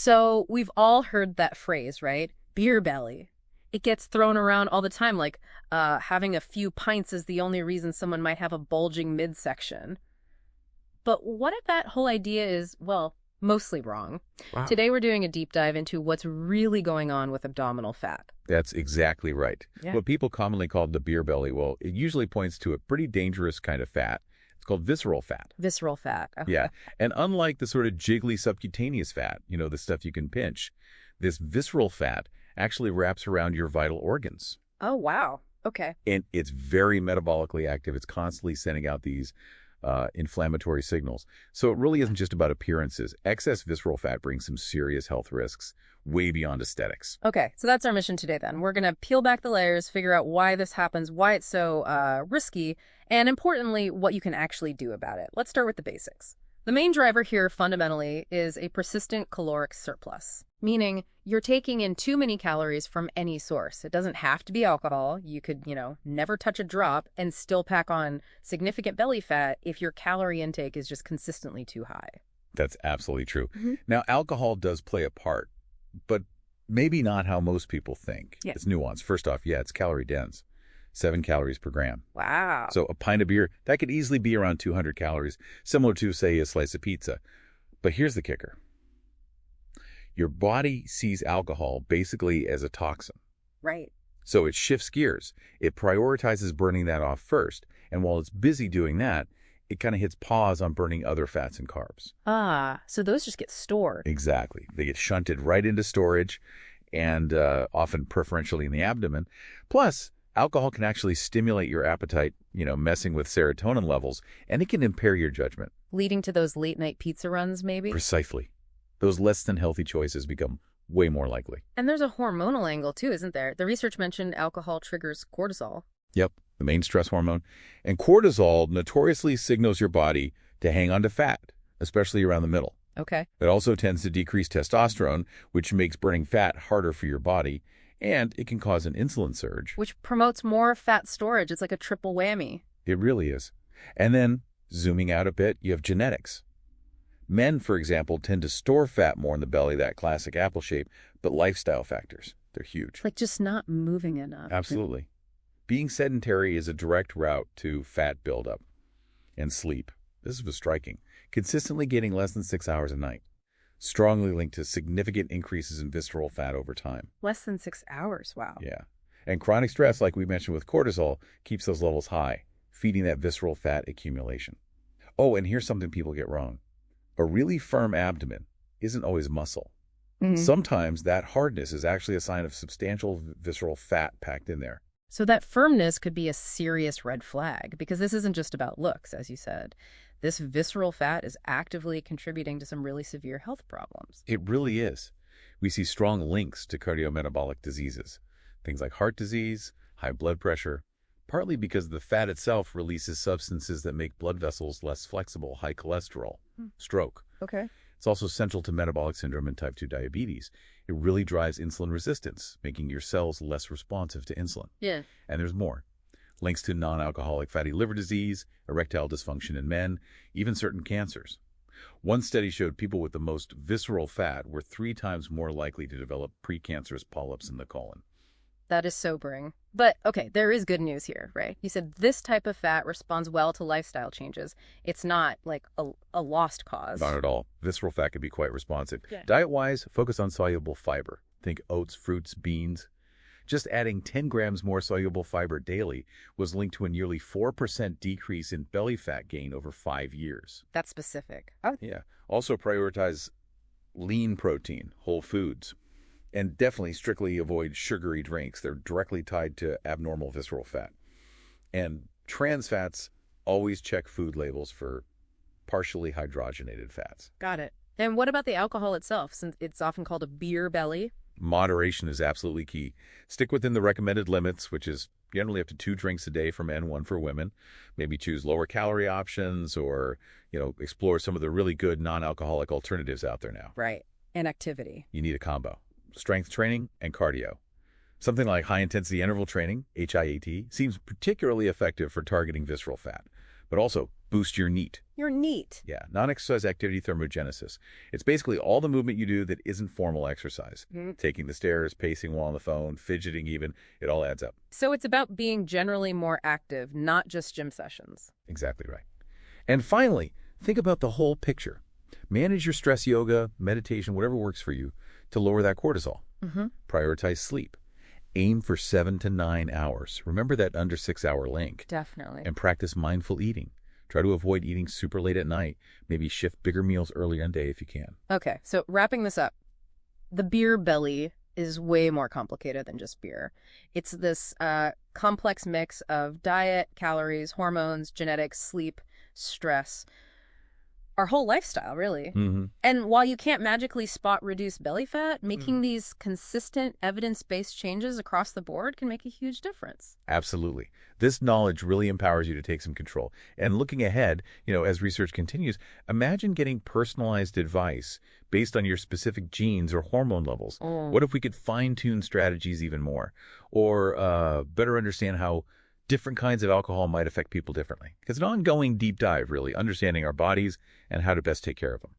So we've all heard that phrase, right? Beer belly. It gets thrown around all the time, like having a few pints is the only reason someone might have a bulging midsection. But what if that whole idea is, well, mostly wrong? Wow. Today we're doing a deep dive into what's really going on with abdominal fat. That's exactly right. Yeah. What people commonly call the beer belly, well, it usually points to a pretty dangerous kind of fat. It's called visceral fat. Visceral fat. Okay. Yeah. And unlike the sort of jiggly subcutaneous fat, the stuff you can pinch, this visceral fat actually wraps around your vital organs. Oh, wow. Okay. And it's very metabolically active. It's constantly sending out these inflammatory signals. So it really isn't just about appearances. Excess visceral fat brings some serious health risks way beyond aesthetics. Okay, so that's our mission today then. We're going to peel back the layers, figure out why this happens, why it's so risky, and importantly, what you can actually do about it. Let's start with the basics. The main driver here, fundamentally, is a persistent caloric surplus, meaning you're taking in too many calories from any source. It doesn't have to be alcohol. You could, never touch a drop and still pack on significant belly fat if your calorie intake is just consistently too high. That's absolutely true. Mm-hmm. Now, alcohol does play a part, but maybe not how most people think. Yeah. It's nuanced. First off, it's calorie dense. 7 calories per gram. Wow. So a pint of beer, that could easily be around 200 calories, similar to, say, a slice of pizza. But here's the kicker. Your body sees alcohol basically as a toxin. Right. So it shifts gears. It prioritizes burning that off first. And while it's busy doing that, it kind of hits pause on burning other fats and carbs. Ah, so those just get stored. Exactly. They get shunted right into storage and often preferentially in the abdomen. Plus, alcohol can actually stimulate your appetite, messing with serotonin levels, and it can impair your judgment. Leading to those late-night pizza runs, maybe? Precisely. Those less-than-healthy choices become way more likely. And there's a hormonal angle, too, isn't there? The research mentioned alcohol triggers cortisol. Yep, the main stress hormone. And cortisol notoriously signals your body to hang on to fat, especially around the middle. Okay. It also tends to decrease testosterone, which makes burning fat harder for your body, and it can cause an insulin surge. Which promotes more fat storage. It's like a triple whammy. It really is. And then, zooming out a bit, you have genetics. Men, for example, tend to store fat more in the belly, that classic apple shape, but lifestyle factors, they're huge. Like just not moving enough. Absolutely. Being sedentary is a direct route to fat buildup. And sleep. This was striking. Consistently getting less than 6 hours a night. Strongly linked to significant increases in visceral fat over time. Less than 6 hours, wow. Yeah. And chronic stress, like we mentioned with cortisol, keeps those levels high, feeding that visceral fat accumulation. Oh, and here's something people get wrong. A really firm abdomen isn't always muscle. Mm-hmm. Sometimes that hardness is actually a sign of substantial visceral fat packed in there. So that firmness could be a serious red flag, because this isn't just about looks, as you said. This visceral fat is actively contributing to some really severe health problems. It really is. We see strong links to cardiometabolic diseases, things like heart disease, high blood pressure, partly because the fat itself releases substances that make blood vessels less flexible, high cholesterol, stroke. Okay. It's also central to metabolic syndrome and type 2 diabetes. It really drives insulin resistance, making your cells less responsive to insulin. Yeah. And there's more. Links to non-alcoholic fatty liver disease, erectile dysfunction in men, even certain cancers. One study showed people with the most visceral fat were 3 times more likely to develop precancerous polyps in the colon. That is sobering. But, okay, there is good news here, right? You said this type of fat responds well to lifestyle changes. It's not like a lost cause. Not at all. Visceral fat can be quite responsive. Yeah. Diet-wise, focus on soluble fiber. Think oats, fruits, beans. Just adding 10 grams more soluble fiber daily was linked to a nearly 4% decrease in belly fat gain over 5 years. That's specific. Oh. Yeah. Also prioritize lean protein, whole foods. And definitely strictly avoid sugary drinks. They're directly tied to abnormal visceral fat. And trans fats, always check food labels for partially hydrogenated fats. Got it. And what about the alcohol itself, since it's often called a beer belly? Moderation is absolutely key. Stick within the recommended limits, which is generally up to 2 drinks a day for men, 1 for women. Maybe choose lower calorie options or, explore some of the really good non-alcoholic alternatives out there now. Right. And activity. You need a combo. Strength training and cardio. Something like high-intensity interval training, HIIT, seems particularly effective for targeting visceral fat. But also, boost your NEAT. You're neat. Yeah, non-exercise activity thermogenesis. It's basically all the movement you do that isn't formal exercise. Taking the stairs, pacing while on the phone, fidgeting even, it all adds up. So it's about being generally more active, not just gym sessions. Exactly right. And finally, think about the whole picture. Manage your stress yoga, meditation, whatever works for you to lower that cortisol. Prioritize sleep. Aim for 7 to 9 hours. Remember that under 6-hour link. Definitely. And practice mindful eating. Try to avoid eating super late at night. Maybe shift bigger meals earlier in the day if you can. Okay, so wrapping this up, the beer belly is way more complicated than just beer. It's this complex mix of diet, calories, hormones, genetics, sleep, stress, our whole lifestyle, really. And while you can't magically spot reduce belly fat, making these consistent evidence-based changes across the board can make a huge difference. Absolutely. This knowledge really empowers you to take some control. And looking ahead, as research continues, imagine getting personalized advice based on your specific genes or hormone levels. What if we could fine-tune strategies even more? Or better understand how different kinds of alcohol might affect people differently? It's an ongoing deep dive, really, understanding our bodies and how to best take care of them.